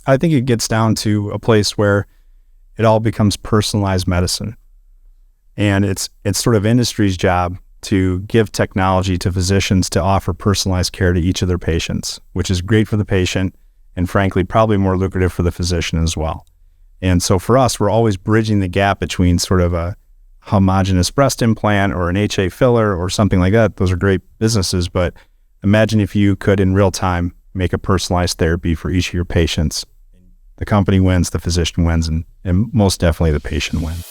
I think it gets down to a place where it all becomes personalized medicine. And it's sort of industry's job to give technology to physicians to offer personalized care to each of their patients, which is great for the patient and frankly, probably more lucrative for the physician as well. And so for us, we're always bridging the gap between sort of a homogeneous breast implant or an HA filler or something like that. Those are great businesses, but imagine if you could in real time make a personalized therapy for each of your patients. The company wins, the physician wins, and most definitely the patient wins.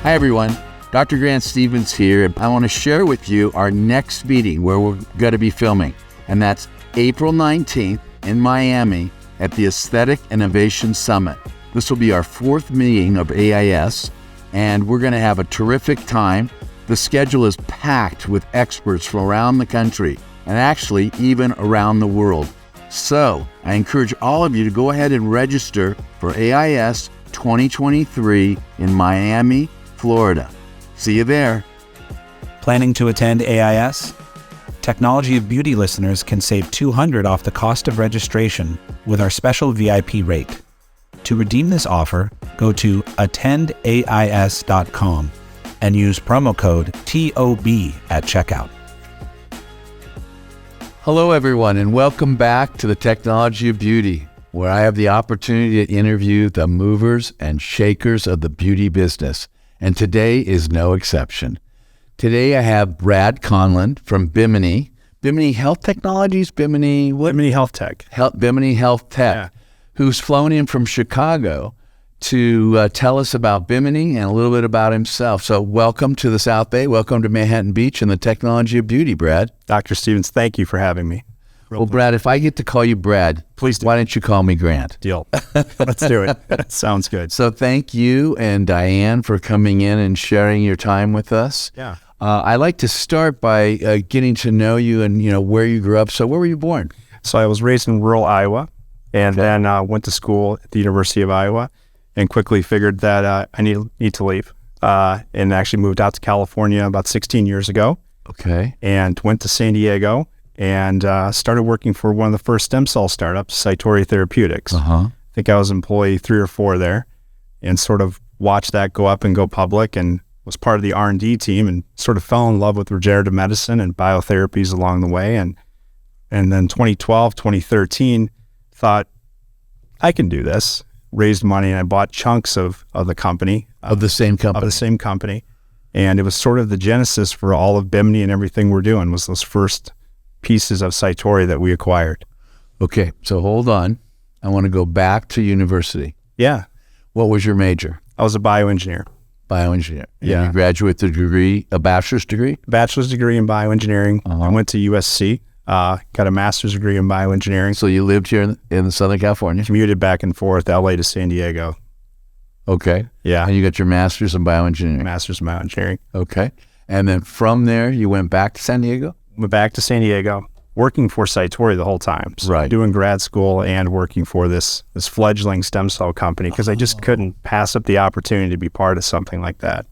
Hi everyone, Dr. Grant Stevens here, and I want to share with you our next meeting where we're going to be filming, and that's April 19th in Miami at the Aesthetic Innovation Summit. This will be our fourth meeting of AIS, and we're going to have a terrific time. The schedule is packed with experts from around the country, and actually even around the world. So I encourage all of you to go ahead and register for AIS 2023 in Miami, Florida. See you there. Planning to attend AIS? Technology of Beauty listeners can save $200 off the cost of registration with our special VIP rate. To redeem this offer, go to attendais.com and use promo code TOB at checkout. Hello everyone, and welcome back to the Technology of Beauty, where I have the opportunity to interview the movers and shakers of the beauty business. And today is no exception. Today I have Brad Conlan from Bimini Health Technologies, Bimini Health Tech. Bimini Health Tech, yeah. Who's flown in from Chicago to tell us about Bimini and a little bit about himself. So welcome to the South Bay, welcome to Manhattan Beach and the Technology of Beauty, Brad. Dr. Stevens, thank you for having me. Well, Brad, if I get to call you Brad, please do. Why don't you call me Grant? Deal. Let's do it. Sounds good. So thank you and Diane for coming in and sharing your time with us. Yeah. I like to start by getting to know you and where you grew up. So where were you born? So I was raised in rural Iowa, and then went to school at the University of Iowa, and quickly figured that I need to leave, and actually moved out to California about 16 years ago. Okay. And went to San Diego. And started working for one of the first stem cell startups, Cytori Therapeutics. I think I was employee 3 or 4 there, and sort of watched that go up and go public, and was part of the R&D team, and sort of fell in love with regenerative medicine and biotherapies along the way. And then 2012, 2013, thought, I can do this. Raised money, and I bought chunks of the company. Of the same company? Of the same company. And it was sort of the genesis for all of Bimini and everything we're doing, was those first pieces of Cytori that we acquired. Okay, so hold on. I want to go back to university. Yeah. What was your major? I was a bioengineer. Bioengineer. Yeah. You graduated with a degree, a bachelor's degree? Bachelor's degree in bioengineering. I went to USC, got a master's degree in bioengineering. So you lived here in Southern California? Commuted back and forth, LA to San Diego. Okay. Yeah. And you got your master's in bioengineering? Master's in bioengineering. Okay. And then from there, you went back to San Diego? Went back to San Diego, working for Cytori the whole time. So right. Doing grad school and working for this fledgling stem cell company, because I just couldn't pass up the opportunity to be part of something like that.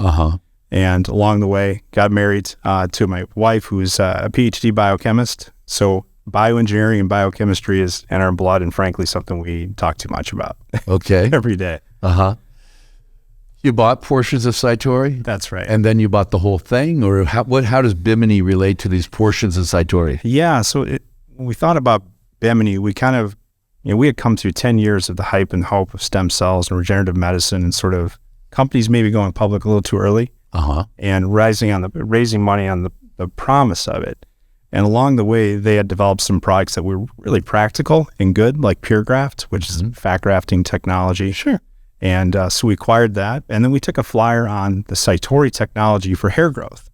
And along the way, got married to my wife, who's a PhD biochemist. So bioengineering and biochemistry is in our blood, and frankly, something we talk too much about. Okay. Every day. You bought portions of Cytori? That's right. And then you bought the whole thing? Or how does Bimini relate to these portions of Cytori? Yeah, so when we thought about Bimini, we kind of, we had come through 10 years of the hype and hope of stem cells and regenerative medicine, and sort of companies maybe going public a little too early, and raising money on the promise of it. And along the way, they had developed some products that were really practical and good, like PureGraft, which is fat grafting technology. Sure. And so we acquired that, and then we took a flyer on the Cytori technology for hair growth.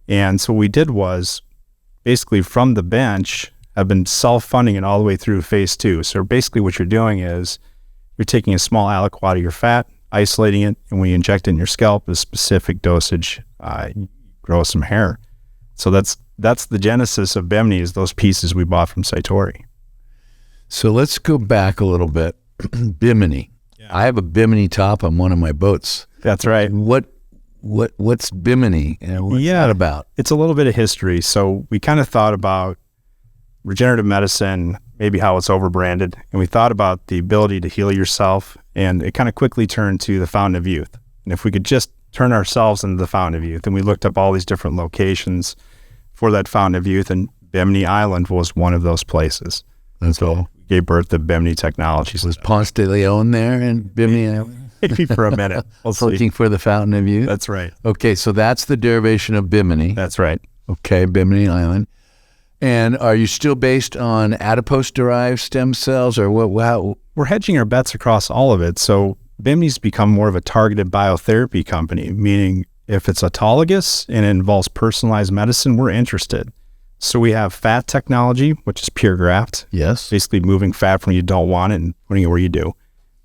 And so what we did was, basically from the bench, I've been self-funding it all the way through phase 2. So basically what you're doing is, you're taking a small aliquot of your fat, isolating it, and when you inject it in your scalp, a specific dosage, you grow some hair. So that's the genesis of Bimini, is those pieces we bought from Cytori. So let's go back a little bit. Bimini. I have a Bimini top on one of my boats. That's right. What What's Bimini? What's that about? It's a little bit of history. So we kind of thought about regenerative medicine, maybe how it's overbranded, and we thought about the ability to heal yourself, and it kind of quickly turned to the fountain of youth. And if we could just turn ourselves into the fountain of youth, and we looked up all these different locations for that fountain of youth, and Bimini Island was one of those places. That's all. We gave birth to Bimini Technologies. Was Ponce de Leon there in Bimini Island? Maybe for a minute. We'll Looking for the fountain of youth? That's right. Okay, so that's the derivation of Bimini. That's right. Okay, Bimini Island. And are you still based on adipose-derived stem cells, or what? Wow. We're hedging our bets across all of it. So Bimini's become more of a targeted biotherapy company, meaning if it's autologous and it involves personalized medicine, we're interested. So we have fat technology, which is pure graft. Yes. Basically moving fat from where you don't want it and putting it where you do.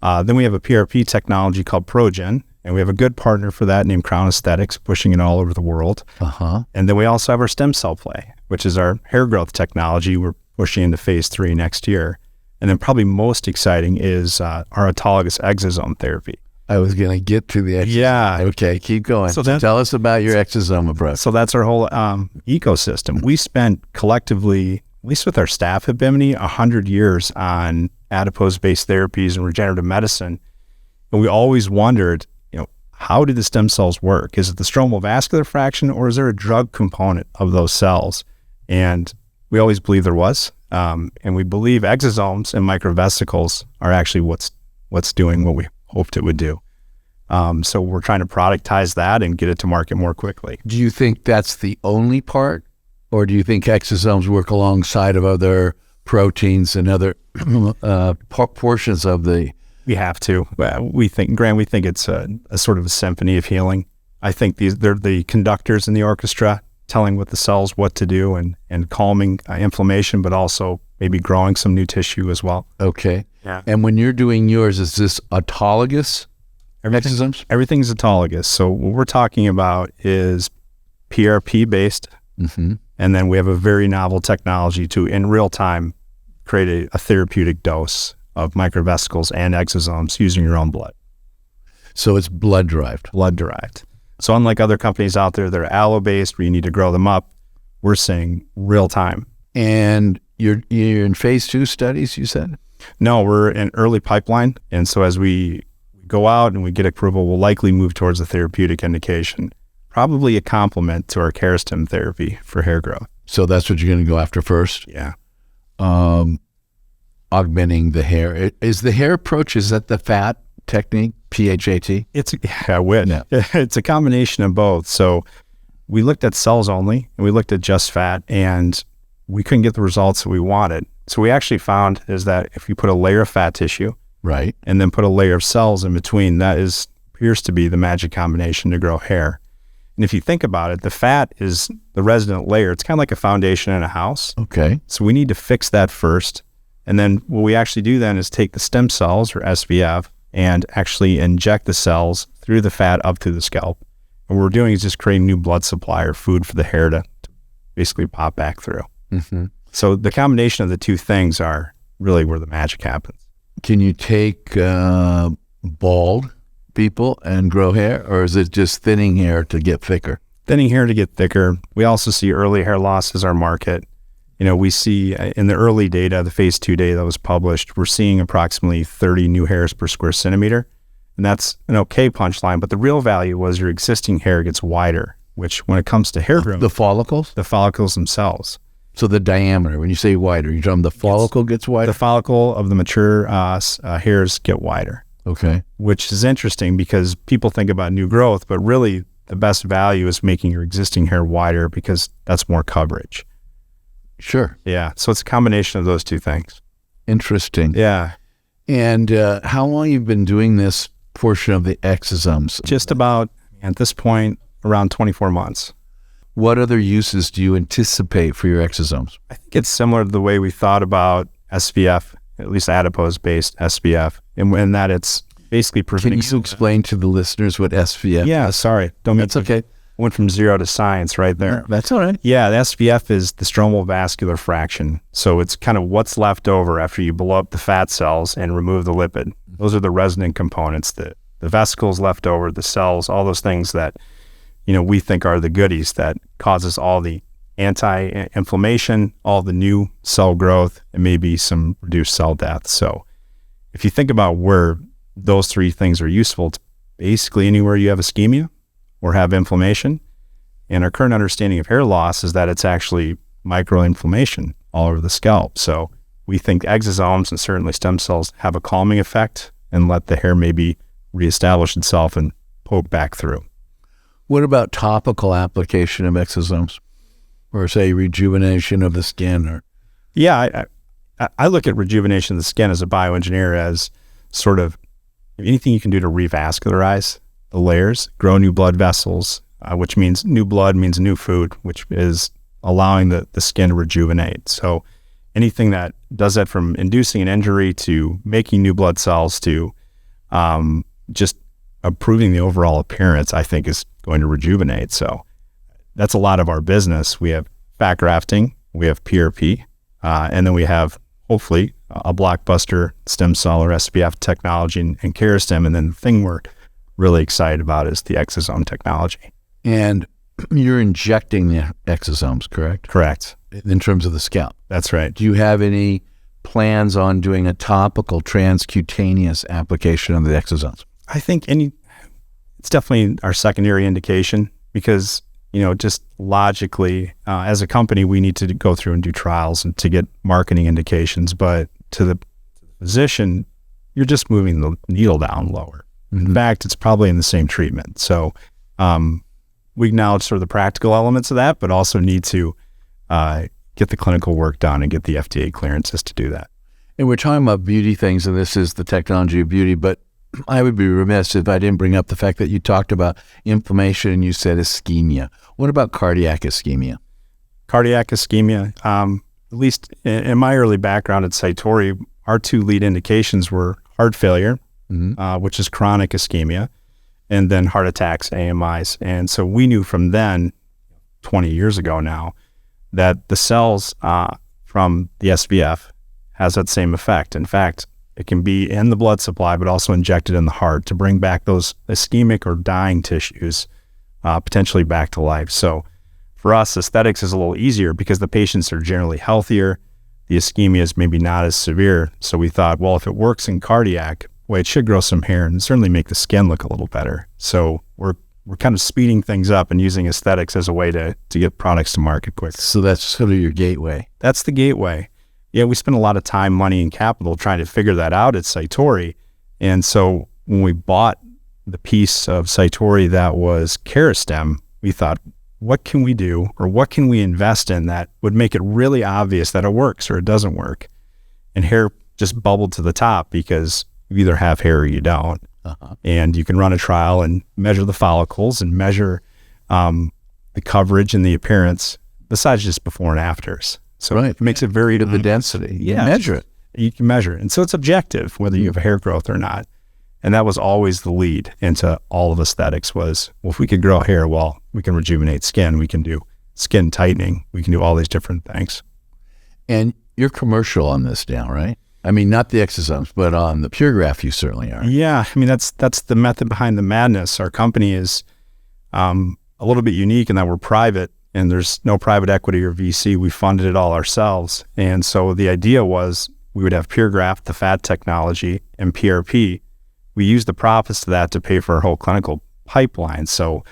Then we have a PRP technology called Progen, and we have a good partner for that named Crown Aesthetics, pushing it all over the world. And then we also have our stem cell play, which is our hair growth technology. We're pushing into phase 3 next year. And then probably most exciting is our autologous exosome therapy. I was going to get to the exosome. Yeah. Okay, keep going. So tell us about your exosome approach. So that's our whole ecosystem. We spent collectively, at least with our staff at Bimini, 100 years on adipose-based therapies and regenerative medicine. And we always wondered, how do the stem cells work? Is it the stromal vascular fraction, or is there a drug component of those cells? And we always believed there was. And we believe exosomes and microvesicles are actually what's doing what we hoped it would do. So we're trying to productize that and get it to market more quickly. Do you think that's the only part, or do you think exosomes work alongside of other proteins and other portions of the... We have to. We think it's a sort of a symphony of healing. I think they're the conductors in the orchestra, telling with the cells what to do and calming inflammation, but also maybe growing some new tissue as well. Okay. Yeah. And when you're doing yours, is this autologous exosomes? Everything's autologous. So what we're talking about is PRP-based, and then we have a very novel technology to, in real time, create a therapeutic dose of microvesicles and exosomes using your own blood. So it's blood-derived? Blood-derived. So unlike other companies out there that are allo-based where you need to grow them up, we're saying real time. And you're in phase 2 studies, you said? No, we're in early pipeline. And so as we go out and we get approval, we'll likely move towards a therapeutic indication, probably a complement to our Keristem therapy for hair growth. So that's what you're going to go after first? Yeah. Augmenting the hair. Is the hair approach, is that the fat technique, PHAT? It's a combination of both. So we looked at cells only, and we looked at just fat, and we couldn't get the results that we wanted. So we actually found is that if you put a layer of fat tissue, right, and then put a layer of cells in between, that appears to be the magic combination to grow hair. And if you think about it, the fat is the resident layer. It's kind of like a foundation in a house. Okay. So we need to fix that first. And then what we actually do then is take the stem cells, or SVF, and actually inject the cells through the fat up to the scalp. And what we're doing is just creating new blood supply or food for the hair to basically pop back through. So the combination of the two things are really where the magic happens. Can you take bald people and grow hair, or is it just thinning hair to get thicker? Thinning hair to get thicker. We also see early hair loss as our market. We see in the early data, the phase 2 data that was published, we're seeing approximately 30 new hairs per square centimeter. And that's an okay punchline, but the real value was your existing hair gets wider, which when it comes to hair growth... The follicles? The follicles themselves. So the diameter, when you say wider, you're talking the follicle gets wider? The follicle of the mature hairs get wider. Okay. Which is interesting because people think about new growth, but really the best value is making your existing hair wider because that's more coverage. Sure. Yeah. So it's a combination of those two things. Interesting. Yeah. And how long you've been doing this portion of the exosomes? Just about, at this point, around 24 months. What other uses do you anticipate for your exosomes? I think it's similar to the way we thought about SVF, at least adipose-based SVF, in that it's basically preventing... Can you explain to the listeners what SVF? Yeah, sorry. That's okay. Went from zero to science right there. That's all right. Yeah, the SVF is the stromal vascular fraction. So it's kind of what's left over after you blow up the fat cells and remove the lipid. Those are the resonant components, the vesicles left over, the cells, all those things that we think are the goodies that causes all the anti-inflammation, all the new cell growth, and maybe some reduced cell death. So if you think about where those three things are useful, it's basically anywhere you have ischemia or have inflammation. And our current understanding of hair loss is that it's actually microinflammation all over the scalp. So we think exosomes and certainly stem cells have a calming effect and let the hair maybe reestablish itself and poke back through. What about topical application of exosomes, or say rejuvenation of the skin? Or yeah, I look at rejuvenation of the skin as a bioengineer as sort of anything you can do to revascularize the layers, grow new blood vessels, which means new blood means new food, which is allowing the skin to rejuvenate. So anything that does that, from inducing an injury to making new blood cells to just improving the overall appearance, I think is going to rejuvenate. So that's a lot of our business. We have fat grafting, we have PRP, and then we have hopefully a blockbuster stem cell or SPF technology and Keristem. And then the thing we're really excited about is the exosome technology. And you're injecting the exosomes, correct? Correct. In terms of the scalp. That's right. Do you have any plans on doing a topical transcutaneous application of the exosomes? I think it's definitely our secondary indication because, just logically, as a company, we need to go through and do trials and to get marketing indications. But to the physician, you're just moving the needle down lower. Mm-hmm. In fact, it's probably in the same treatment. So we acknowledge sort of the practical elements of that, but also need to get the clinical work done and get the FDA clearances to do that. And we're talking about beauty things, and this is the technology of beauty, but I would be remiss if I didn't bring up the fact that you talked about inflammation and you said ischemia. What about cardiac ischemia? Cardiac ischemia, at least in my early background at Cytori, our two lead indications were heart failure, which is chronic ischemia, and then heart attacks, AMIs. And so we knew from then, 20 years ago now, that the cells from the SVF has that same effect. In fact, it can be in the blood supply, but also injected in the heart to bring back those ischemic or dying tissues potentially back to life. So for us, aesthetics is a little easier because the patients are generally healthier. The ischemia is maybe not as severe. So we thought, well, if it works in cardiac, well, it should grow some hair and certainly make the skin look a little better. So we're kind of speeding things up and using aesthetics as a way to get products to market quicker. So that's sort of your gateway. That's the gateway. Yeah, we spent a lot of time, money, and capital trying to figure that out at Cytori. And so when we bought the piece of Cytori that was Keristem, we thought, what can we do or what can we invest in that would make it really obvious that it works or it doesn't work? And hair just bubbled to the top because you either have hair or you don't. And you can run a trial and measure the follicles and measure the coverage and the appearance besides just before and afters. So it makes it very... the density. Yeah. Measure it. You can measure it. And so it's objective whether you have hair growth or not. And that was always the lead into all of aesthetics was, well, if we could grow hair, well, we can rejuvenate skin. We can do skin tightening. We can do all these different things. And you're commercial on this now, right? I mean, not the exosomes, but on the pure graft, you certainly are. Yeah. I mean, that's the method behind the madness. Our company is a little bit unique in that we're private. And there's no private equity or VC. We funded it all ourselves. And so the idea was we would have pure graft, the fat technology, and PRP. We used the profits of that to pay for our whole clinical pipeline. So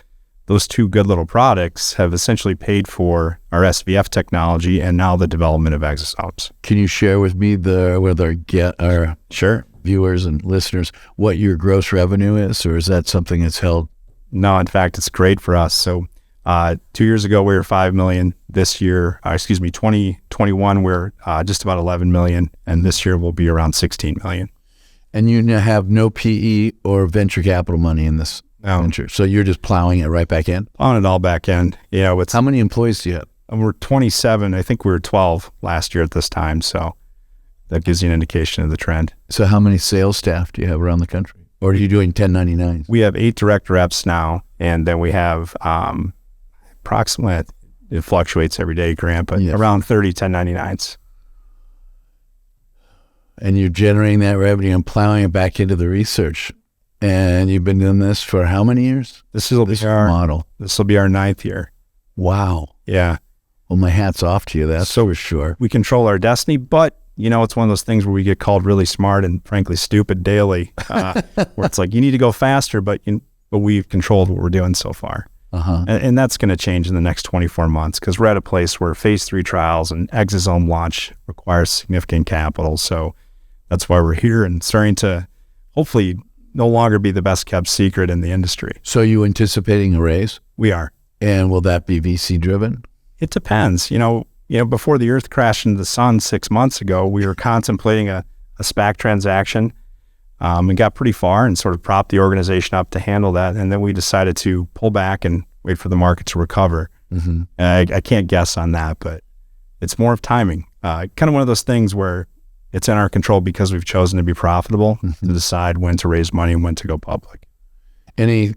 those two good little products have essentially paid for our SVF technology and now the development of exosomes. Can you share with me with our Sure. viewers and listeners what your gross revenue is, or is that something that's held? No, in fact, it's great for us. So 2 years ago, we were 5 million. This year, 2021, we're just about 11 million. And this year we'll be around 16 million. And you have no PE or venture capital money in this venture. So you're just plowing it right back in? On it all back in. Yeah. How many employees do you have? We're 27. I think we were 12 last year at this time. So that gives you an indication of the trend. So how many sales staff do you have around the country? Or are you doing 1099s? We have 8 direct reps now. And then we have approximately, it fluctuates every day, Grant, but around 30 1099s. And you're generating that revenue and plowing it back into the research. And you've been doing this for how many years? This will be our model. This will be our 9th year. Wow. Yeah. Well, my hat's off to you. That's for sure. We control our destiny, but it's one of those things where we get called really smart and frankly stupid daily, where it's like, you need to go faster, but we've controlled what we're doing so far. And that's going to change in the next 24 months because we're at a place where phase 3 trials and exosome launch requires significant capital. So that's why we're here and starting to hopefully no longer be the best kept secret in the industry. So you anticipating a raise? We are. And will that be VC driven? It depends. Before the earth crashed into the sun 6 months ago, we were contemplating a SPAC transaction and got pretty far and sort of propped the organization up to handle that. And then we decided to pull back and wait for the market to recover. I can't guess on that, but it's more of timing. Kind of one of those things where it's in our control because we've chosen to be profitable to decide when to raise money and when to go public. Any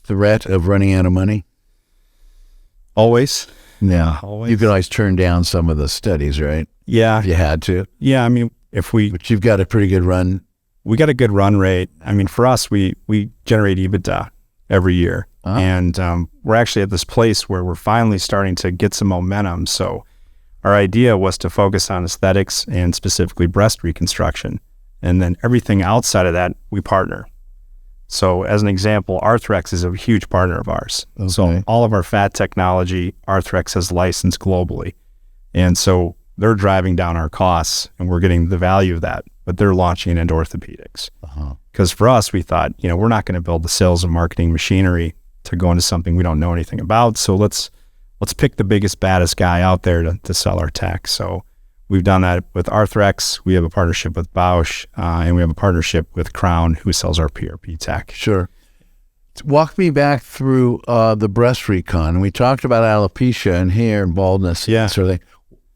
threat of running out of money? Always. Yeah. Always. You could always turn down some of the studies, right? Yeah. If you had to. Yeah. I mean, but you've got a pretty good run. We got a good run rate. I mean, for us, we generate EBITDA every year. And we're actually at this place where we're finally starting to get some momentum. So our idea was to focus on aesthetics and specifically breast reconstruction. And then everything outside of that, we partner. So as an example, Arthrex is a huge partner of ours. Okay. So all of our fat technology, Arthrex has licensed globally. And so they're driving down our costs and we're getting the value of that, but they're launching into orthopedics. Because for us, we thought, we're not going to build the sales and marketing machinery to go into something we don't know anything about. So let's pick the biggest, baddest guy out there to sell our tech. So we've done that with Arthrex. We have a partnership with Bausch, and we have a partnership with Crown, who sells our PRP tech. Sure. Walk me back through the breast recon. We talked about alopecia and hair and baldness. Yeah. Sort of thing.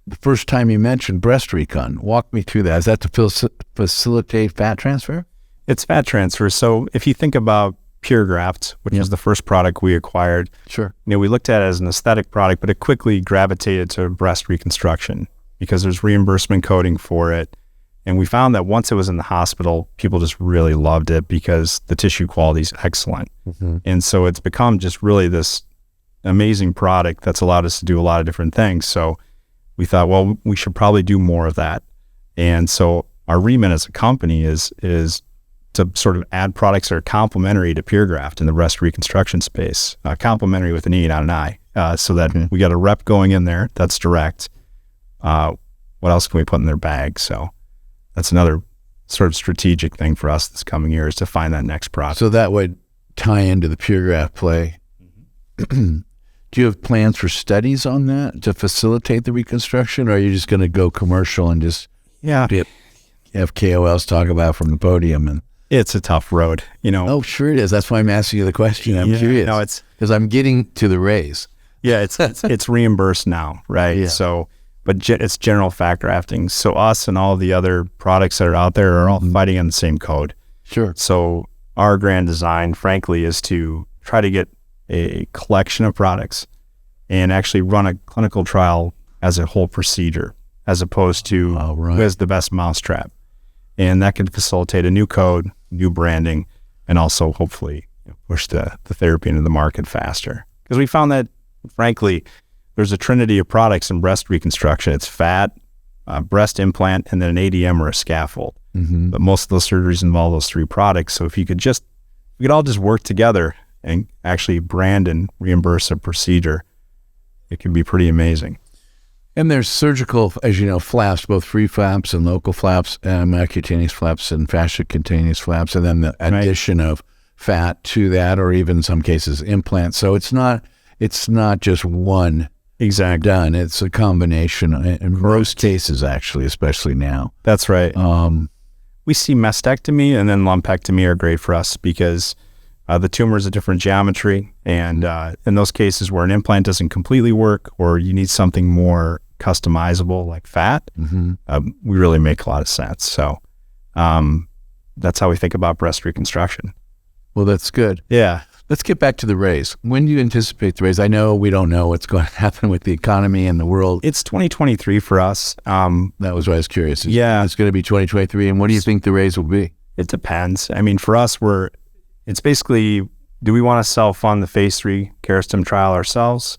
The first time you mentioned breast recon, walk me through that. Is that to facilitate fat transfer? It's fat transfer. So if you think about Pure Graft, which is the first product we acquired. Sure. We looked at it as an aesthetic product, but it quickly gravitated to breast reconstruction because there's reimbursement coding for it. And we found that once it was in the hospital, people just really loved it because the tissue quality is excellent. And so it's become just really this amazing product that's allowed us to do a lot of different things. So we thought, well, we should probably do more of that. And so our remit as a company is to sort of add products that are complementary to Pure Graft in the breast reconstruction space, complementary with an E, not an I, so that we got a rep going in there that's direct. What else can we put in their bag? So that's another sort of strategic thing for us this coming year is to find that next product. So that would tie into the Pure Graft play. Do you have plans for studies on that to facilitate the reconstruction, or are you just going to go commercial and just have KOLs talk about from the podium? It's a tough road, Oh, sure it is. That's why I'm asking you the question. I'm curious. No, it's because I'm getting to the raise. Yeah, it's reimbursed now, right? Yeah. So, but it's general fat grafting. So us and all the other products that are out there are all fighting on the same code. Sure. So our grand design, frankly, is to try to get a collection of products and actually run a clinical trial as a whole procedure, as opposed to who has the best mousetrap. And that can facilitate a new code, new branding, and also hopefully push the therapy into the market faster. Because we found that, frankly, there's a trinity of products in breast reconstruction. It's fat, breast implant, and then an ADM or a scaffold. But most of those surgeries involve those three products. So if we could all just work together and actually brand and reimburse a procedure, it could be pretty amazing. And there's surgical, as you know, flaps, both free flaps and local flaps, cutaneous flaps and fascia-cutaneous flaps, and then the addition of fat to that, or even in some cases implants. So it's not just one done. It's a combination in most cases, actually, especially now. That's right. We see mastectomy and then lumpectomy are great for us because the tumor is a different geometry, and in those cases where an implant doesn't completely work or you need something more customizable like fat, we really make a lot of sense. So that's how we think about breast reconstruction. Well, that's good. Yeah. Let's get back to the raise. When do you anticipate the raise? I know we don't know what's going to happen with the economy and the world. It's 2023 for us. That was why I was curious. It's going to be 2023. And what do you think the raise will be? It depends. I mean, for us, it's basically, do we want to self-fund the phase 3 Caristim trial ourselves?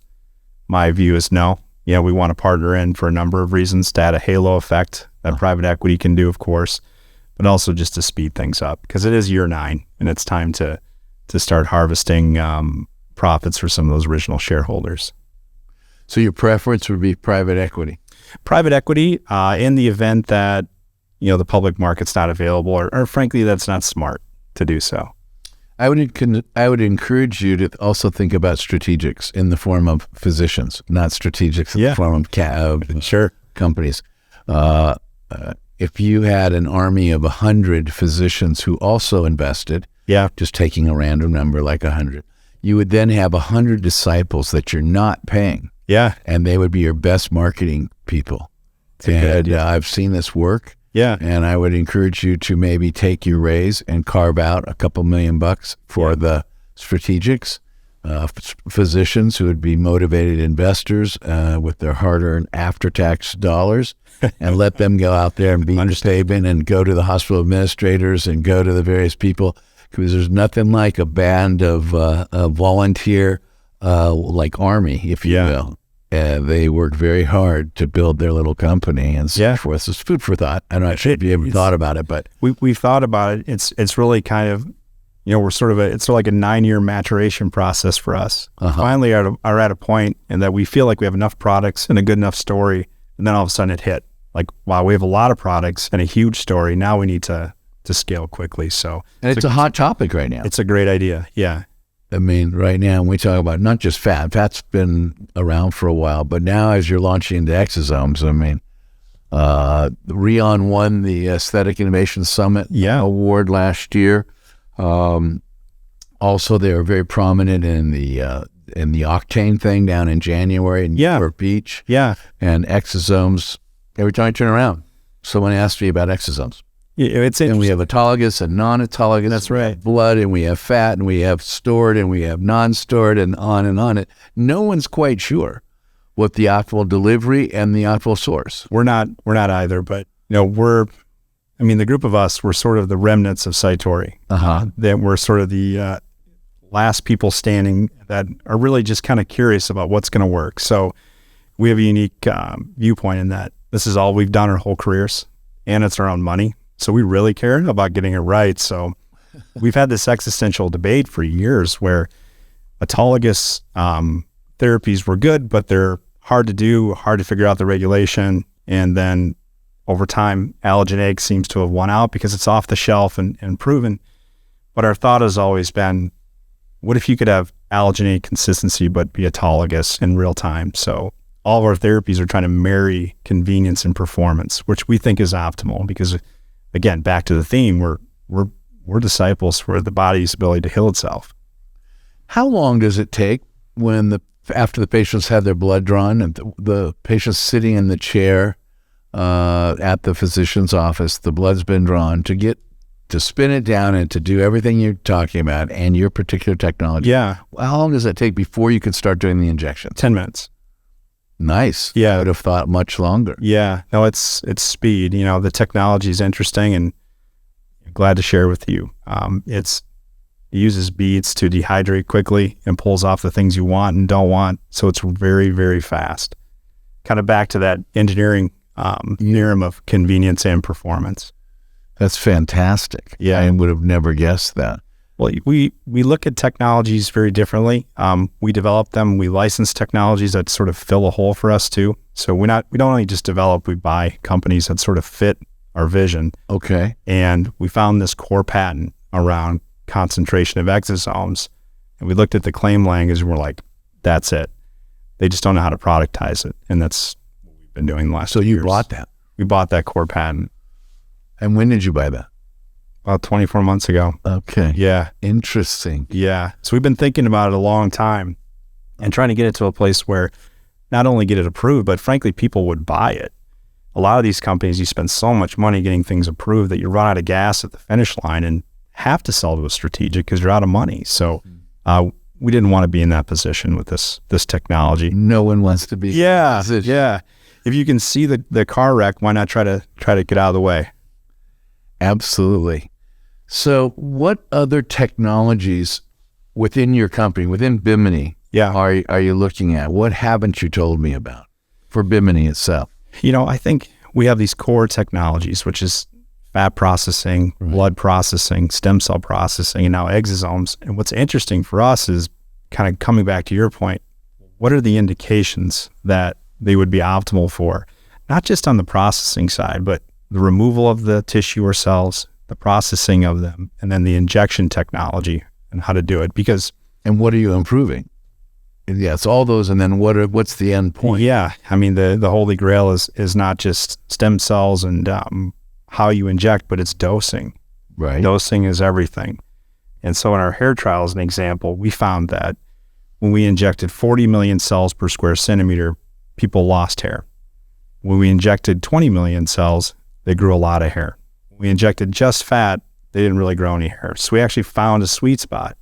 My view is no. Yeah, we want to partner in for a number of reasons to add a halo effect that private equity can do, of course, but also just to speed things up, because it is year 9 and it's time to start harvesting profits for some of those original shareholders. So your preference would be private equity? Private equity, in the event that, the public market's not available, or frankly, that's not smart to do so. I would encourage you to also think about strategics in the form of physicians, not strategics in the form of companies. If you had an army of 100 physicians who also invested, just taking a random number like 100, you would then have 100 disciples that you're not paying. Yeah. And they would be your best marketing people. And I've seen this work. Yeah. And I would encourage you to maybe take your raise and carve out a couple $1 million for the strategics, physicians who would be motivated investors with their hard-earned after-tax dollars, and let them go out there and beat the pavement and go to the hospital administrators and go to the various people, because there's nothing like a band of a volunteer like army, if you will. They work very hard to build their little company and so forth. So it's food for thought. I don't know if you ever thought about it, but we've thought about it. It's really kind of, we're sort of it's like a 9-year maturation process for us. Finally are at a point in that we feel like we have enough products and a good enough story, and then all of a sudden it hit. Like, wow, we have a lot of products and a huge story. Now we need to scale quickly. So, and it's a hot topic right now. It's a great idea. Yeah. I mean, right now, when we talk about not just fat's been around for a while, but now as you're launching into exosomes, I mean, Rion won the Aesthetic Innovation Summit award last year. Also, they were very prominent in the Octane thing down in January in Newport Beach. Yeah. And exosomes, every time I turn around, someone asks me about exosomes. It's and we have autologous and non-autologous. That's right. We have blood, and we have fat, and we have stored, and we have non-stored, and on and on. No one's quite sure what the optimal delivery and the optimal source. We're not either, but the group of us, we're sort of the remnants of Cytori. That we're sort of the last people standing that are really just kind of curious about what's going to work. So we have a unique viewpoint in that this is all we've done our whole careers, and it's our own money. So we really care about getting it right. So we've had this existential debate for years where autologous therapies were good, but they're hard to do, hard to figure out the regulation. And then over time, allogeneic seems to have won out because it's off the shelf and proven. But our thought has always been, what if you could have allogeneic consistency but be autologous in real time? So all of our therapies are trying to marry convenience and performance, which we think is optimal because, again, back to the theme, we're disciples for the body's ability to heal itself. How long does it take after the patients have their blood drawn and the patient's sitting in the chair at the physician's office, the blood's been drawn, to spin it down and to do everything you're talking about and your particular technology? Yeah. How long does it take before you can start doing the injection? 10 minutes. Nice. Yeah. I would have thought much longer. Yeah. No, it's speed. The technology is interesting, and glad to share with you. It uses beads to dehydrate quickly and pulls off the things you want and don't want. So it's very, very fast. Kind of back to that engineering theorem of convenience and performance. That's fantastic. Yeah. I would have never guessed that. Well, we look at technologies very differently. We develop them. We license technologies that sort of fill a hole for us too. So we don't only just develop, we buy companies that sort of fit our vision. Okay. And we found this core patent around concentration of exosomes. And we looked at the claim language and we're like, that's it. They just don't know how to productize it. And that's what we've been doing the last 2 years. So you bought that? We bought that core patent. And when did you buy that? About 24 months ago. Okay. Yeah. Interesting. Yeah. So we've been thinking about it a long time and trying to get it to a place where not only get it approved, but frankly, people would buy it. A lot of these companies, you spend so much money getting things approved that you run out of gas at the finish line and have to sell to a strategic because you're out of money. So we didn't want to be in that position with this technology. No one wants to be. Yeah. Yeah. If you can see the car wreck, why not try to get out of the way? Absolutely. So what other technologies within your company, within Bimini, are you looking at? What haven't you told me about for Bimini itself? I think we have these core technologies, which is fat processing, blood processing, stem cell processing, and now exosomes. And what's interesting for us is kind of coming back to your point, what are the indications that they would be optimal for? Not just on the processing side, but the removal of the tissue or cells, the processing of them, and then the injection technology and how to do it. And what are you improving? Yeah, it's all those, and then what's the end point? Yeah, I mean, the holy grail is not just stem cells and how you inject, but it's dosing. Right. Dosing is everything. And so in our hair trial, as an example, we found that when we injected 40 million cells per square centimeter, people lost hair. When we injected 20 million cells, they grew a lot of hair. When we injected just fat, they didn't really grow any hair. So we actually found a sweet spot.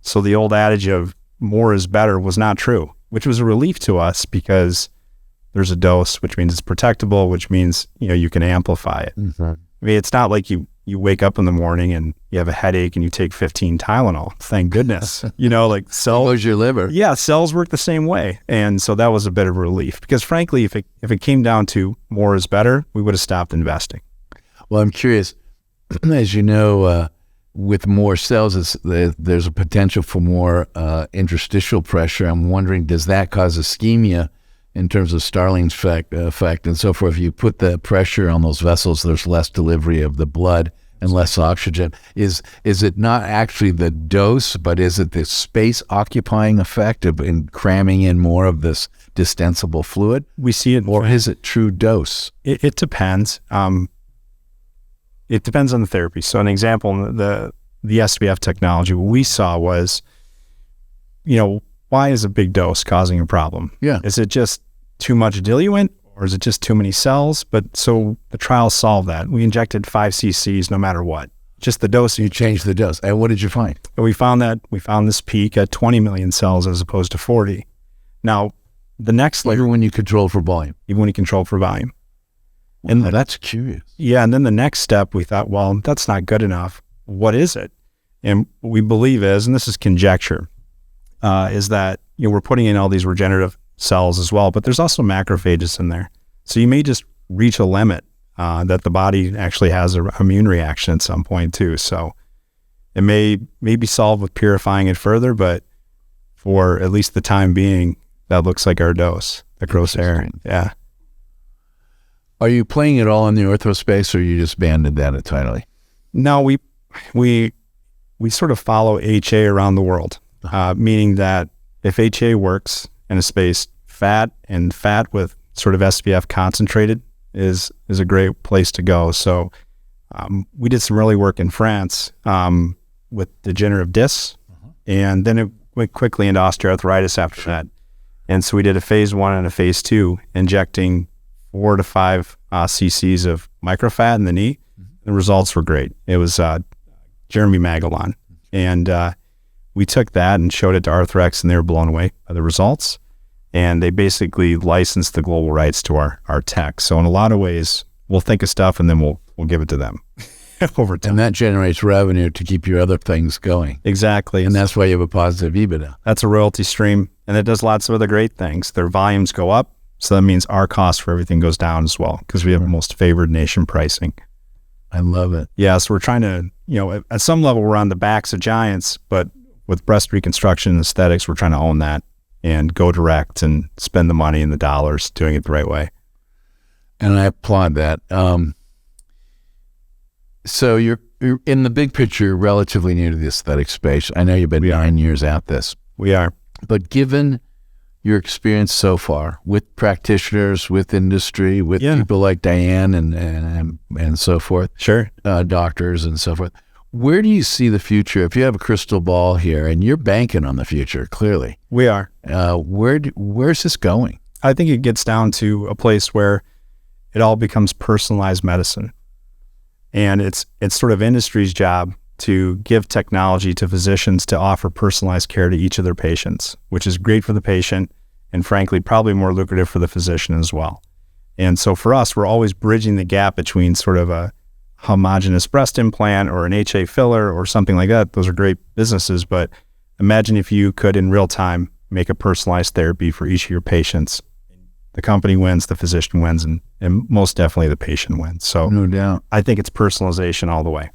So the old adage of more is better was not true, which was a relief to us because there's a dose, which means it's protectable, which means, you can amplify it. Mm-hmm. I mean, it's not like you wake up in the morning and you have a headache and you take 15 Tylenol. Thank goodness. Like cells. How's your liver? Yeah, cells work the same way. And so that was a bit of a relief because frankly, if it came down to more is better, we would have stopped investing. Well, I'm curious, as you know, with more cells, there's a potential for more interstitial pressure. I'm wondering, does that cause ischemia in terms of Starling's effect and so forth? If you put the pressure on those vessels, there's less delivery of the blood and less oxygen. Is it not actually the dose, but is it the space occupying effect in cramming in more of this distensible fluid? We see it, or is it true dose? It depends. It depends on the therapy. So an example, the SPF technology, what we saw was, why is a big dose causing a problem? Yeah. Is it just too much diluent or is it just too many cells? But so the trial solved that. We injected 5 cc's no matter what. Just the dose. You changed the dose. And what did you find? We found this peak at 20 million cells as opposed to 40. Now, the next layer. Even when you control for volume. Even when you control for volume. And that's curious. Yeah, and then the next step, we thought, well, that's not good enough. What is it? And what we believe is, and this is conjecture, is that we're putting in all these regenerative cells as well, but there's also macrophages in there. So you may just reach a limit that the body actually has an immune reaction at some point too. So it may be solved with purifying it further, but for at least the time being, that looks like our dose, the gross hair. Yeah. Are you playing it all in the ortho space, or you just banded that entirely? No, we sort of follow HA around the world, meaning that if HA works in a space, fat with sort of SPF concentrated is a great place to go. So we did some early work in France with degenerative discs, and then it went quickly into osteoarthritis after that. And so we did a phase 1 and a phase 2, injecting 4 to 5 cc's of microfat in the knee. The results were great. It was Jeremy Magellan. And we took that and showed it to Arthrex, and they were blown away by the results. And they basically licensed the global rights to our tech. So in a lot of ways, we'll think of stuff and then we'll give it to them over time. And that generates revenue to keep your other things going. Exactly. And that's why you have a positive EBITDA. That's a royalty stream. And it does lots of other great things. Their volumes go up. So that means our cost for everything goes down as well because we have most favored nation pricing. I love it. Yeah, so we're trying to, at some level we're on the backs of giants, but with breast reconstruction and aesthetics, we're trying to own that and go direct and spend the money and the dollars doing it the right way. And I applaud that. So you're in the big picture, relatively new to the aesthetic space. I know you've been 9 years at this. We are. But given your experience so far with practitioners, with industry, with people like Diane and so forth, sure, doctors and so forth, where do you see the future? If you have a crystal ball here, and you're banking on the future, clearly. We are. Where's this going? I think it gets down to a place where it all becomes personalized medicine. And it's sort of industry's job to give technology to physicians to offer personalized care to each of their patients, which is great for the patient and frankly, probably more lucrative for the physician as well. And so for us, we're always bridging the gap between sort of a homogeneous breast implant or an HA filler or something like that. Those are great businesses, but imagine if you could in real time make a personalized therapy for each of your patients. The company wins, the physician wins, and most definitely the patient wins. So No doubt. I think it's personalization all the way.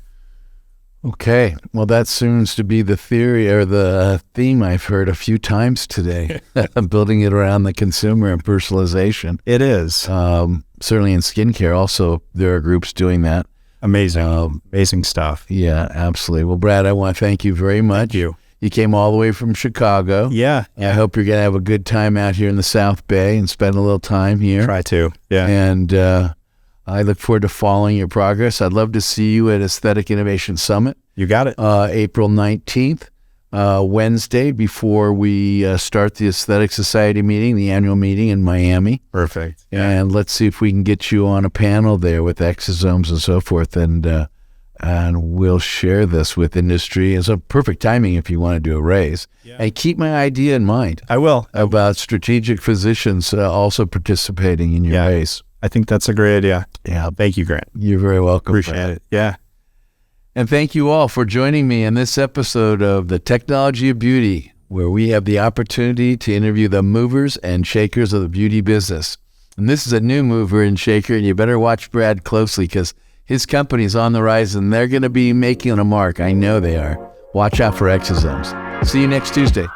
Okay. Well, that seems to be the theory or the theme I've heard a few times today. Building it around the consumer and personalization. It is. Certainly in skincare, also, there are groups doing that. Amazing. Amazing stuff. Yeah, absolutely. Well, Brad, I want to thank you very much. Thank you. You came all the way from Chicago. Yeah. I hope you're going to have a good time out here in the South Bay and spend a little time here. Try to. Yeah. And I look forward to following your progress. I'd love to see you at Aesthetic Innovation Summit. You got it. April 19th, Wednesday, before we start the Aesthetic Society meeting, the annual meeting in Miami. Perfect. And let's see if we can get you on a panel there with exosomes and so forth. And we'll share this with industry. It's a perfect timing if you want to do a raise. Yeah. And keep my idea in mind. I will. About strategic physicians also participating in your raise. I think that's a great idea. Yeah. Thank you, Grant. You're very welcome. Appreciate it. Yeah. And thank you all for joining me in this episode of The Technology of Beauty, where we have the opportunity to interview the movers and shakers of the beauty business. And this is a new mover and shaker, and you better watch Brad closely because his company's on the rise and they're going to be making a mark. I know they are. Watch out for exosomes. See you next Tuesday.